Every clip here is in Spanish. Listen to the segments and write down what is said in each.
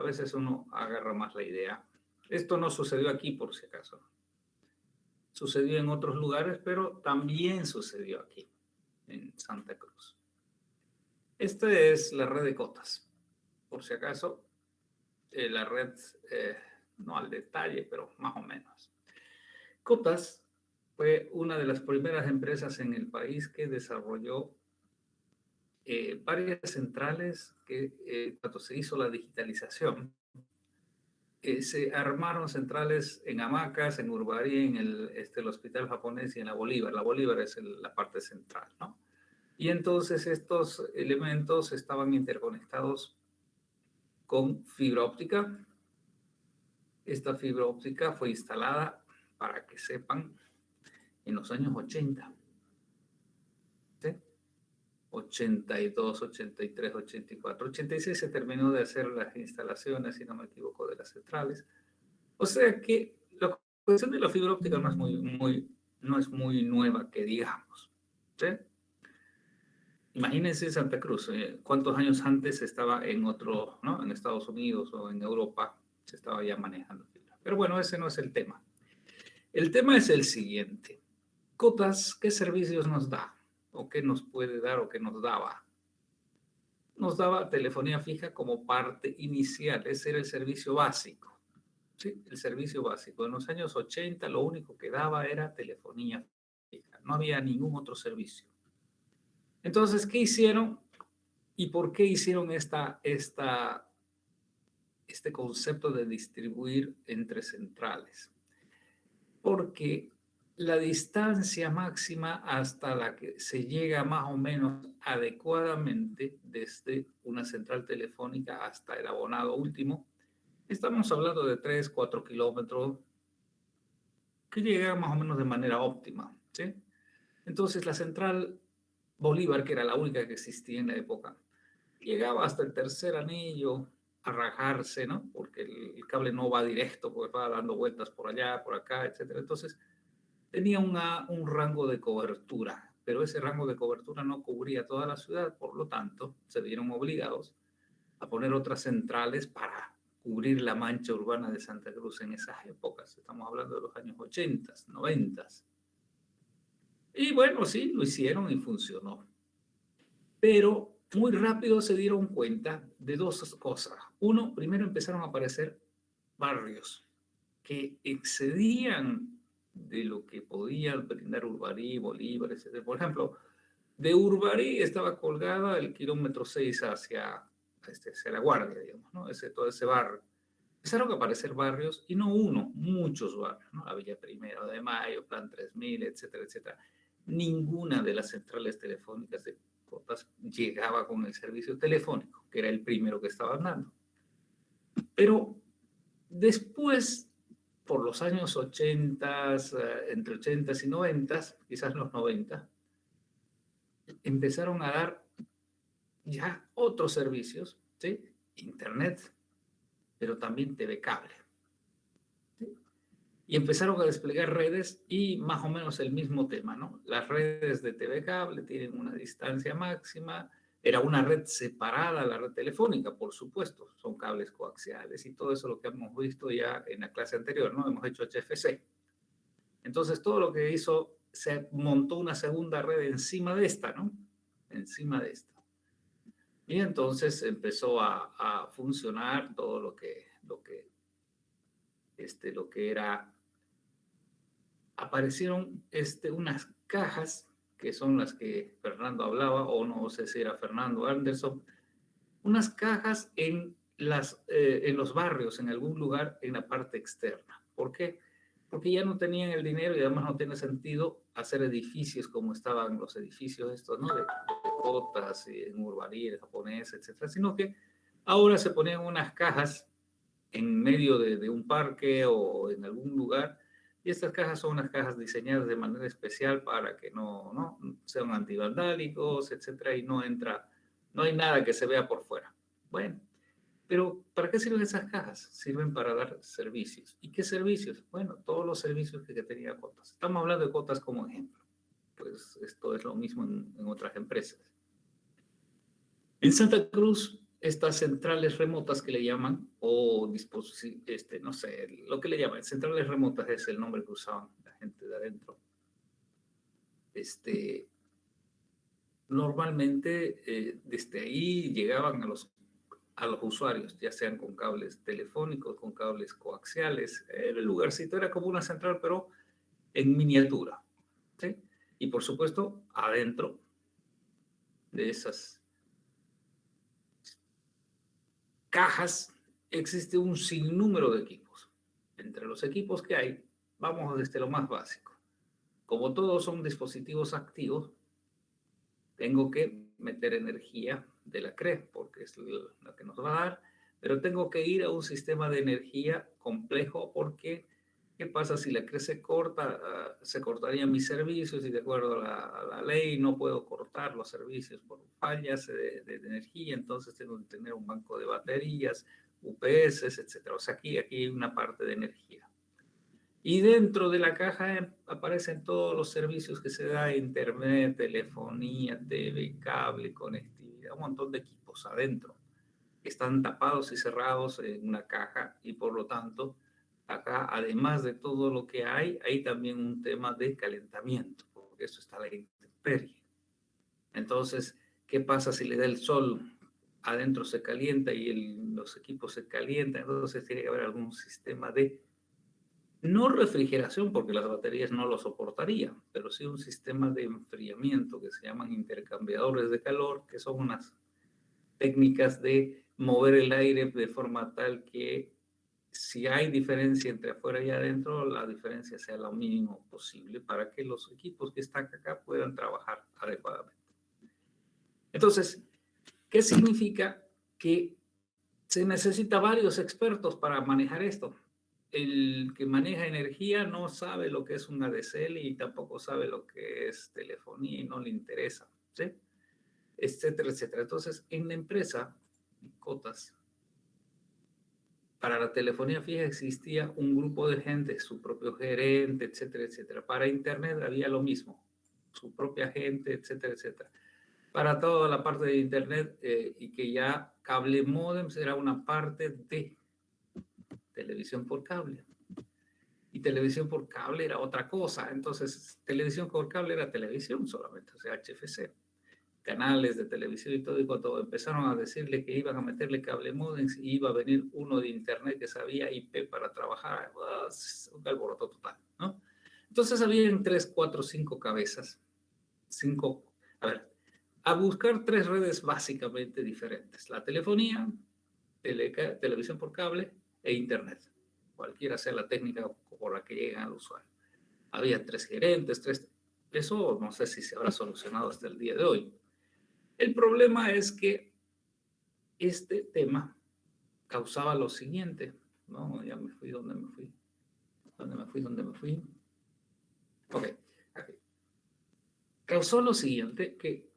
veces uno agarra más la idea. Esto no sucedió aquí, por si acaso. Sucedió en otros lugares, pero también sucedió aquí, en Santa Cruz. Esta es la red de cotas. Por si acaso, la red, no al detalle, pero más o menos. Cotas fue una de las primeras empresas en el país que desarrolló varias centrales que cuando se hizo la digitalización, se armaron centrales en Hamacas, en Urbarí, en el hospital japonés y en la Bolívar. La Bolívar es la parte central, ¿no? Y entonces estos elementos estaban interconectados con fibra óptica. Esta fibra óptica fue instalada, para que sepan, en los años 80. ¿Sí? 82, 83, 84, 86 se terminó de hacer las instalaciones, si no me equivoco, de las centrales. O sea que la cuestión de la fibra óptica no es muy nueva, que digamos. ¿Sí? Imagínense Santa Cruz, cuántos años antes estaba en otro, ¿no? En Estados Unidos o en Europa se estaba ya manejando fibra. Pero bueno, ese no es el tema. El tema es el siguiente. Cotas, ¿qué servicios nos da? ¿O qué nos puede dar o qué nos daba? Nos daba telefonía fija como parte inicial. Ese era el servicio básico. Sí, el servicio básico. En los años 80 lo único que daba era telefonía fija. No había ningún otro servicio. Entonces, ¿qué hicieron? ¿Y por qué hicieron este concepto de distribuir entre centrales? Porque la distancia máxima hasta la que se llega más o menos adecuadamente desde una central telefónica hasta el abonado último, estamos hablando de 3, 4 kilómetros, que llega más o menos de manera óptima, ¿sí? Entonces la central Bolívar, que era la única que existía en la época, llegaba hasta el tercer anillo a rajarse, ¿no? Porque el cable no va directo, porque va dando vueltas por allá, por acá, etcétera. Entonces tenía un rango de cobertura, pero ese rango de cobertura no cubría toda la ciudad, por lo tanto, se vieron obligados a poner otras centrales para cubrir la mancha urbana de Santa Cruz en esas épocas. Estamos hablando de los años 80, 90. Y bueno, sí, lo hicieron y funcionó. Pero muy rápido se dieron cuenta de dos cosas. Uno, primero empezaron a aparecer barrios que excedían de lo que podían brindar Urbarí, Bolívar, etc. Por ejemplo, de Urbarí estaba colgada el kilómetro 6 hacia La Guardia, digamos, ¿no? Todo ese barrio. Empezaron a aparecer barrios, y no uno, muchos barrios, ¿no? La Villa Primero de Mayo, Plan 3000, etcétera, etcétera. Ninguna de las centrales telefónicas de Cotas llegaba con el servicio telefónico, que era el primero que estaban dando. Pero después, por los años 80, entre 80 y 90, quizás los 90, empezaron a dar ya otros servicios, ¿sí? Internet, pero también TV cable. ¿Sí? Y empezaron a desplegar redes y más o menos el mismo tema, ¿no? Las redes de TV cable tienen una distancia máxima, era una red separada a la red telefónica, por supuesto, son cables coaxiales y todo eso lo que hemos visto ya en la clase anterior, ¿no? Hemos hecho HFC. Entonces, todo lo que hizo, se montó una segunda red encima de esta, ¿no? Encima de esta. Y entonces empezó a funcionar todo lo que era. Aparecieron unas cajas, que son las que Fernando hablaba, o no sé si era Fernando Anderson, unas cajas en los barrios, en algún lugar en la parte externa. ¿Por qué? Porque ya no tenían el dinero y además no tiene sentido hacer edificios como estaban los edificios estos, ¿no? De Cotas, en Urbarí, el japonés, etcétera, sino que ahora se ponían unas cajas en medio de un parque o en algún lugar, y estas cajas son unas cajas diseñadas de manera especial para que no sean antivandálicos, etcétera, y no hay nada que se vea por fuera. Bueno, pero ¿para qué sirven esas cajas? Sirven para dar servicios. ¿Y qué servicios? Bueno, todos los servicios que tenía Cotas. Estamos hablando de Cotas como ejemplo. Pues esto es lo mismo en otras empresas. En Santa Cruz estas centrales remotas que le llaman, o no sé, lo que le llaman, centrales remotas es el nombre que usaban la gente de adentro. Normalmente desde ahí llegaban a los usuarios, ya sean con cables telefónicos, con cables coaxiales. El lugarcito era como una central, pero en miniatura, ¿sí? Y por supuesto, adentro de esas cajas existe un sinnúmero de equipos. Entre los equipos que hay, vamos desde lo más básico. Como todos son dispositivos activos, tengo que meter energía de la CRE, porque es la que nos va a dar, pero tengo que ir a un sistema de energía complejo porque ¿qué pasa si la CRE se corta? Se cortarían mis servicios y de acuerdo a la ley no puedo cortar los servicios por fallas de energía, entonces tengo que tener un banco de baterías, UPS, etcétera. O sea, aquí hay una parte de energía. Y dentro de la caja aparecen todos los servicios que se da, internet, telefonía, TV, cable, conectividad, un montón de equipos adentro. Están tapados y cerrados en una caja y por lo tanto, acá, además de todo lo que hay también un tema de calentamiento, porque eso está a la intemperie. Entonces, ¿qué pasa si le da el sol? Adentro se calienta y los equipos se calientan, entonces tiene que haber algún sistema de no refrigeración, porque las baterías no lo soportarían, pero sí un sistema de enfriamiento que se llaman intercambiadores de calor, que son unas técnicas de mover el aire de forma tal que si hay diferencia entre afuera y adentro, la diferencia sea lo mínimo posible para que los equipos que están acá puedan trabajar adecuadamente. Entonces, ¿qué significa? Que se necesita varios expertos para manejar esto. El que maneja energía no sabe lo que es un ADSL y tampoco sabe lo que es telefonía y no le interesa, ¿sí? Etcétera, etcétera. Entonces, en la empresa, Cotas, para la telefonía fija existía un grupo de gente, su propio gerente, etcétera, etcétera. Para Internet había lo mismo, su propia gente, etcétera, etcétera. Para toda la parte de Internet y que ya cable modems era una parte de televisión por cable. Y televisión por cable era otra cosa. Entonces, televisión por cable era televisión solamente, o sea, HFC. Canales de televisión y todo, y cuando empezaron a decirle que iban a meterle cable modems y iba a venir uno de internet que sabía IP para trabajar, un alboroto total, ¿no? Entonces habían 3, 4, 5 cabezas, 5, a ver, a buscar 3 redes básicamente diferentes: la telefonía, televisión por cable e internet, cualquiera sea la técnica por la que lleguen al usuario. Había 3 gerentes, 3, eso no sé si se habrá solucionado hasta el día de hoy. El problema es que este tema causaba lo siguiente, ¿no? Ya me fui, ¿dónde me fui? ¿Dónde me fui? Ok, aquí. Causó lo siguiente, que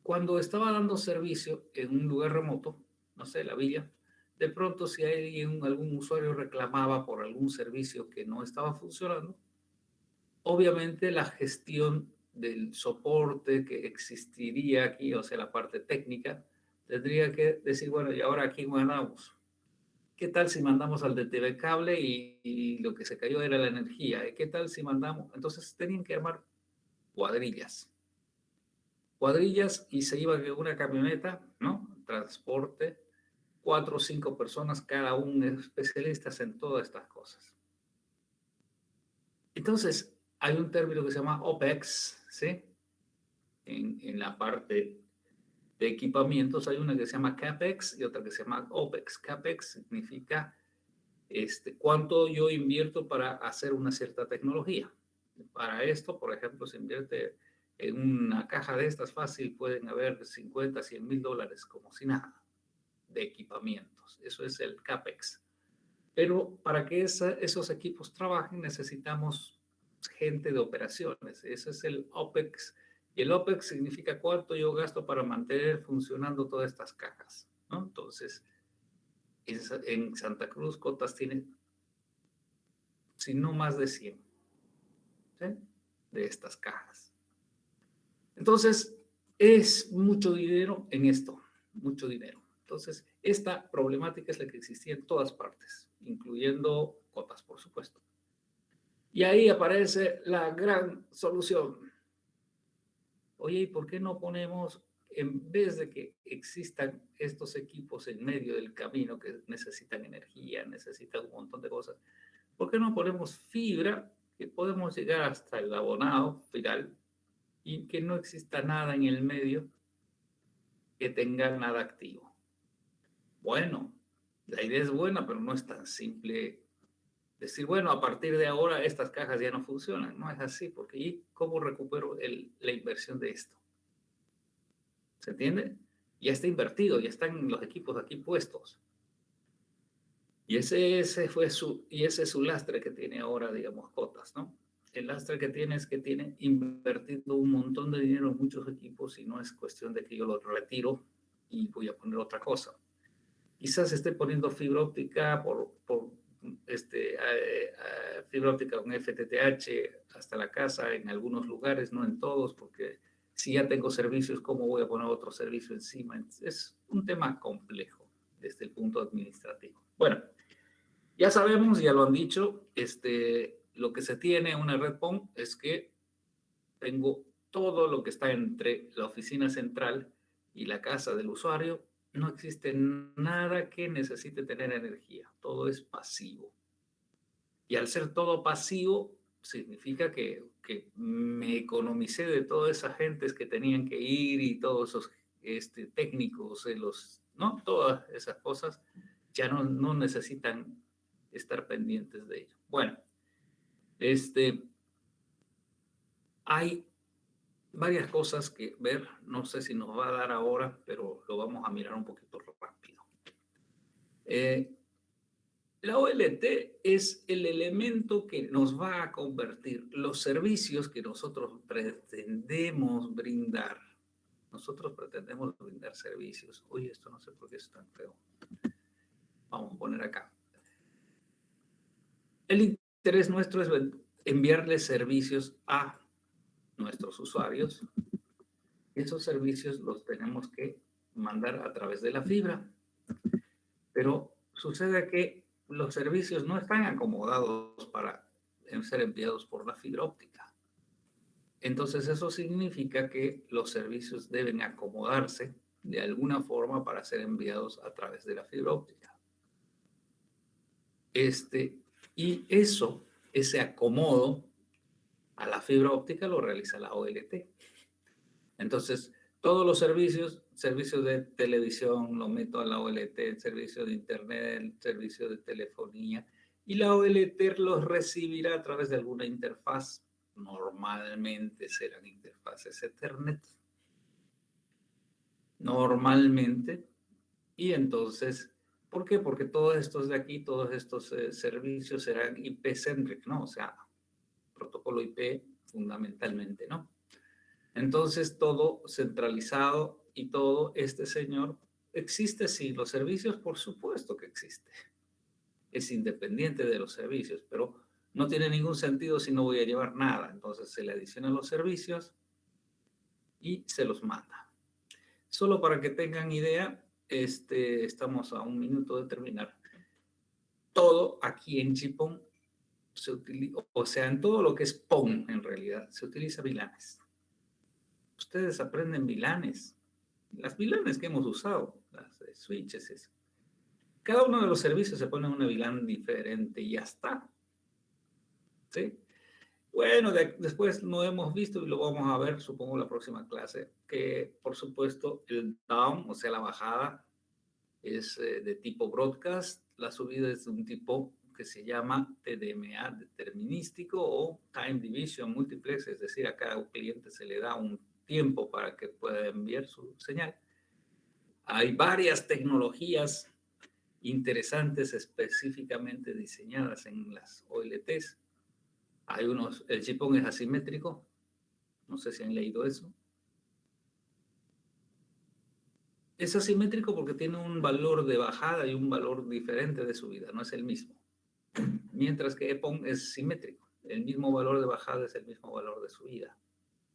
cuando estaba dando servicio en un lugar remoto, no sé, la villa, de pronto si algún usuario reclamaba por algún servicio que no estaba funcionando, obviamente la gestión del soporte que existiría aquí, o sea, la parte técnica, tendría que decir, bueno, ¿y ahora a quién mandamos? ¿Qué tal si mandamos al de TV Cable y lo que se cayó era la energía? ¿Qué tal si mandamos? Entonces tenían que armar cuadrillas. Cuadrillas y se iba en una camioneta, ¿no? Transporte, 4 o 5 personas, cada uno especialistas en todas estas cosas. Entonces, hay un término que se llama OPEX, ¿sí? En la parte de equipamientos hay una que se llama CAPEX y otra que se llama OPEX. CAPEX significa cuánto yo invierto para hacer una cierta tecnología. Para esto, por ejemplo, se invierte en una caja de estas fácil, pueden haber 50, 100 mil dólares, como si nada, de equipamientos. Eso es el CAPEX. Pero para que esos equipos trabajen necesitamos gente de operaciones. Ese es el OPEX. Y el OPEX significa cuánto yo gasto para mantener funcionando todas estas cajas, ¿no? Entonces, en Santa Cruz, Cotas tiene, si no más de 100, ¿sí? De estas cajas. Entonces, es mucho dinero en esto, mucho dinero. Entonces, esta problemática es la que existía en todas partes, incluyendo cotas, por supuesto. Y ahí aparece la gran solución. Oye, ¿y por qué no ponemos, en vez de que existan estos equipos en medio del camino que necesitan energía, necesitan un montón de cosas, ¿por qué no ponemos fibra que podemos llegar hasta el abonado final y que no exista nada en el medio que tenga nada activo? Bueno, la idea es buena, pero no es tan simple decir, bueno, a partir de ahora estas cajas ya no funcionan. No es así, porque ¿y cómo recupero la inversión de esto? ¿Se entiende? Ya está invertido, ya están los equipos aquí puestos. Y ese es su lastre que tiene ahora, digamos, Cotas, ¿no? El lastre que tiene es que tiene invertido un montón de dinero en muchos equipos y no es cuestión de que yo lo retiro y voy a poner otra cosa. Quizás esté poniendo fibra óptica fibra óptica con FTTH hasta la casa en algunos lugares, no en todos, porque si ya tengo servicios, ¿cómo voy a poner otro servicio encima? Es un tema complejo desde el punto administrativo. Bueno, ya sabemos, ya lo han dicho, lo que se tiene en una red PON es que tengo todo lo que está entre la oficina central y la casa del usuario. No existe nada que necesite tener energía, todo es pasivo. Y al ser todo pasivo, significa que me economicé de todas esas gentes que tenían que ir y todos esos técnicos, ¿no? Todas esas cosas ya no necesitan estar pendientes de ello. Bueno, hay varias cosas que ver, no sé si nos va a dar ahora, pero lo vamos a mirar un poquito rápido. La OLT es el elemento que nos va a convertir los servicios que nosotros pretendemos brindar. Nosotros pretendemos brindar servicios. Oye, esto no sé por qué es tan feo. Vamos a poner acá. El interés nuestro es enviarles servicios a nuestros usuarios. Esos servicios los tenemos que mandar a través de la fibra. Pero sucede que los servicios no están acomodados para ser enviados por la fibra óptica. Entonces eso significa que los servicios deben acomodarse de alguna forma para ser enviados a través de la fibra óptica. Y ese acomodo a la fibra óptica lo realiza la OLT. Entonces, todos los servicios de televisión, lo meto a la OLT, el servicio de internet, el servicio de telefonía, y la OLT los recibirá a través de alguna interfaz. Normalmente serán interfaces Ethernet. Normalmente. Y entonces, ¿por qué? Porque todos estos de aquí, todos estos servicios serán IP-centric, ¿no? O sea, protocolo IP fundamentalmente, ¿no? Entonces, todo centralizado y todo señor existe, sí, los servicios, por supuesto que existe. Es independiente de los servicios, pero no tiene ningún sentido si no voy a llevar nada. Entonces, se le adicionan los servicios y se los manda. Solo para que tengan idea, estamos a un minuto de terminar. Todo aquí en GPON se utiliza, o sea, en todo lo que es PON en realidad, se utiliza VLANs. Ustedes aprenden VLANs. Las VLANs que hemos usado, las switches, eso. Cada uno de los servicios se pone una VLAN diferente y ya está. ¿Sí? Bueno, después no hemos visto y lo vamos a ver, supongo, la próxima clase, que por supuesto el down, o sea, la bajada, es de tipo broadcast, la subida es de un tipo que se llama TDMA, determinístico, o Time Division Multiplex, es decir, a cada cliente se le da un tiempo para que pueda enviar su señal. Hay varias tecnologías interesantes específicamente diseñadas en las OLTs. Hay el GPON es asimétrico, no sé si han leído eso. Es asimétrico porque tiene un valor de bajada y un valor diferente de subida, no es el mismo. Mientras que EPON es simétrico, el mismo valor de bajada es el mismo valor de subida.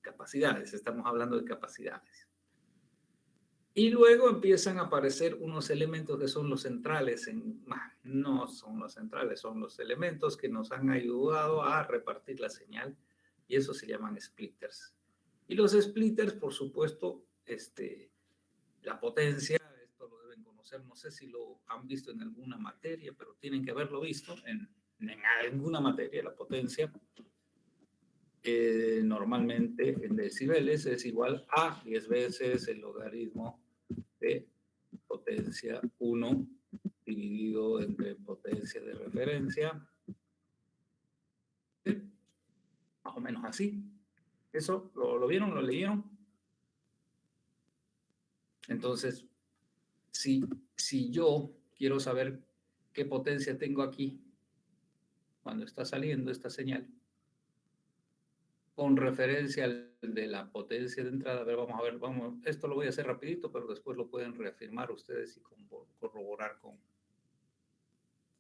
Capacidades, estamos hablando de capacidades. Y luego empiezan a aparecer unos elementos que son los centrales. No son los centrales, son los elementos que nos han ayudado a repartir la señal. Y eso se llaman splitters. Y los splitters, por supuesto, la potencia, esto lo deben conocer, no sé si lo han visto en alguna materia, pero tienen que haberlo visto en alguna materia, la potencia. Normalmente en decibeles es igual a 10 veces el logaritmo de potencia 1 dividido entre potencia de referencia. ¿Sí? Más o menos así. ¿Eso lo vieron? ¿Lo leyeron? Entonces, si yo quiero saber qué potencia tengo aquí cuando está saliendo esta señal, con referencia al de la potencia de entrada, a ver, esto lo voy a hacer rapidito, pero después lo pueden reafirmar ustedes y corroborar con.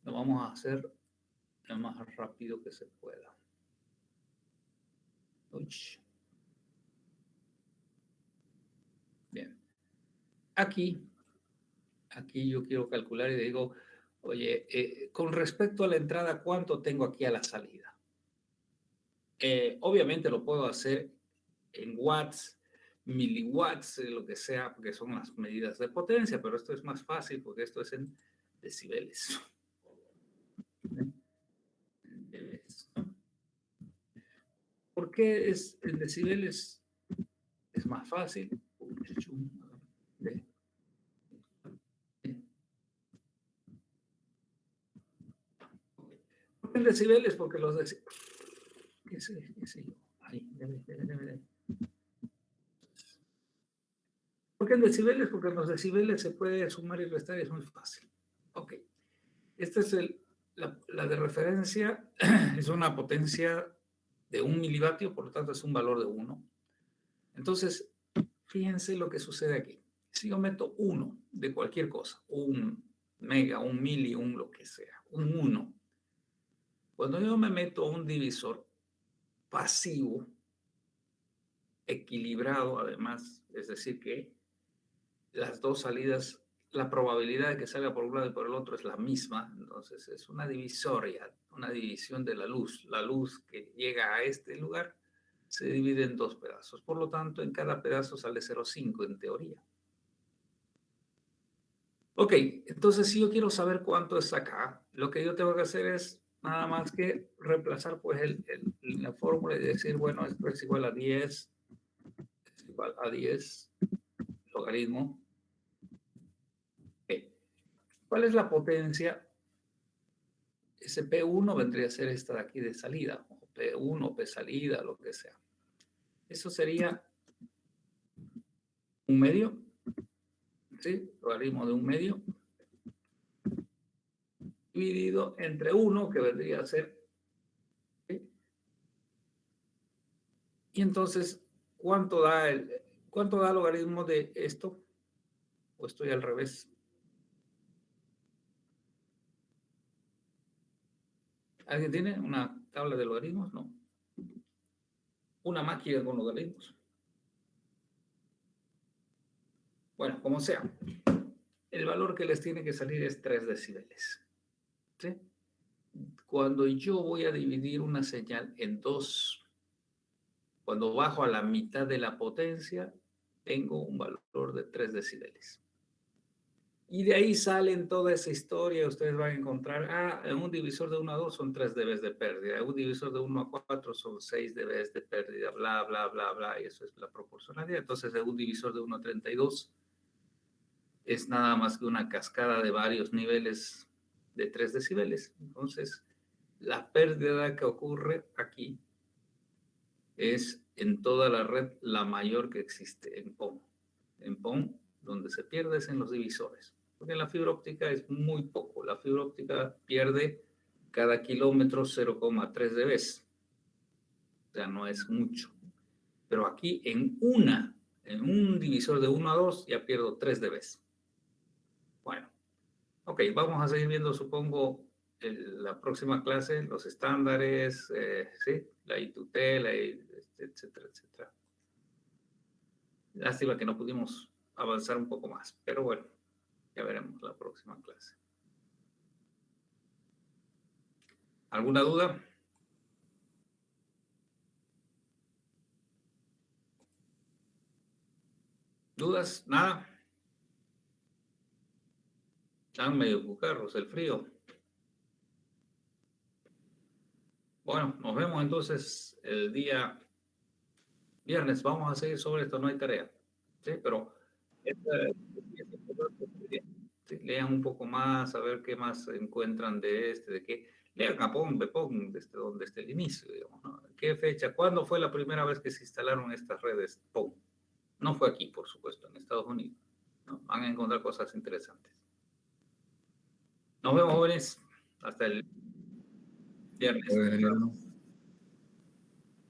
Lo vamos a hacer lo más rápido que se pueda. Uch. Bien. Aquí yo quiero calcular y digo, oye, con respecto a la entrada, ¿cuánto tengo aquí a la salida? Obviamente lo puedo hacer en watts, miliwatts, lo que sea, porque son las medidas de potencia, pero esto es más fácil porque esto es en decibeles. ¿Por qué es en decibeles? Es más fácil. ¿Por qué en decibeles? Porque los decibeles. ¿Qué sé yo? Ahí, debe. ¿Por qué en decibeles? Porque en los decibeles se puede sumar y restar y es muy fácil. Ok. Esta es la de referencia, es una potencia de 1 milivatio, por lo tanto es un valor de 1. Entonces, fíjense lo que sucede aquí. Si yo meto 1 de cualquier cosa, un mega, un mili, un lo que sea, un 1, cuando yo me meto un divisor pasivo, equilibrado además, es decir, que las dos salidas, la probabilidad de que salga por un lado y por el otro es la misma, entonces es una divisoria, una división de la luz. La luz que llega a este lugar se divide en 2 pedazos, por lo tanto en cada pedazo sale 0,5 en teoría. Ok, entonces si yo quiero saber cuánto es acá, lo que yo tengo que hacer es nada más que reemplazar pues la fórmula y decir, bueno, esto es igual a 10, es igual a 10 logaritmo. ¿Cuál es la potencia? Ese P1 vendría a ser esta de aquí de salida, o P1, P salida, lo que sea. Eso sería un medio, ¿sí? Logaritmo de un medio, dividido entre 1, que vendría a ser, ¿sí? Y entonces, ¿cuánto da el logaritmo de esto? ¿O estoy al revés? ¿Alguien tiene una tabla de logaritmos? No. Una máquina con logaritmos. Bueno, como sea, el valor que les tiene que salir es 3 decibeles. ¿Sí? Cuando yo voy a dividir una señal en 2, cuando bajo a la mitad de la potencia, tengo un valor de 3 decibeles. Y de ahí salen toda esa historia. Ustedes van a encontrar, en un divisor de 1 a 2 son 3 dB de pérdida, en un divisor de 1 a 4 son 6 dB de pérdida, bla, bla, bla, bla, y eso es la proporcionalidad. Entonces, en un divisor de 1 a 32 es nada más que una cascada de varios niveles de 3 decibeles. Entonces, la pérdida que ocurre aquí es en toda la red la mayor que existe en PON. En PON, donde se pierde es en los divisores. Porque en la fibra óptica es muy poco. La fibra óptica pierde cada kilómetro 0,3 dB. O sea, no es mucho. Pero aquí en un divisor de 1 a 2 ya pierdo 3 dB. Bueno, ok, vamos a seguir viendo, supongo, la próxima clase, los estándares, ¿sí? La I2T, etcétera, etcétera. Lástima que no pudimos avanzar un poco más. Pero bueno, ya veremos la próxima clase. ¿Alguna duda? ¿Dudas? ¿Nada? Están medio bucarros, el frío. Bueno, nos vemos entonces el día viernes. Vamos a seguir sobre esto, no hay tarea. ¿Sí? Pero es importante que lean un poco más, a ver qué más encuentran de qué. Lean Japón, Bepón, desde donde esté el inicio, digamos, ¿no? ¿Qué fecha? ¿Cuándo fue la primera vez que se instalaron estas redes PON? No fue aquí, por supuesto, en Estados Unidos, ¿no? Van a encontrar cosas interesantes. Nos vemos, jóvenes. Hasta el viernes. Bueno.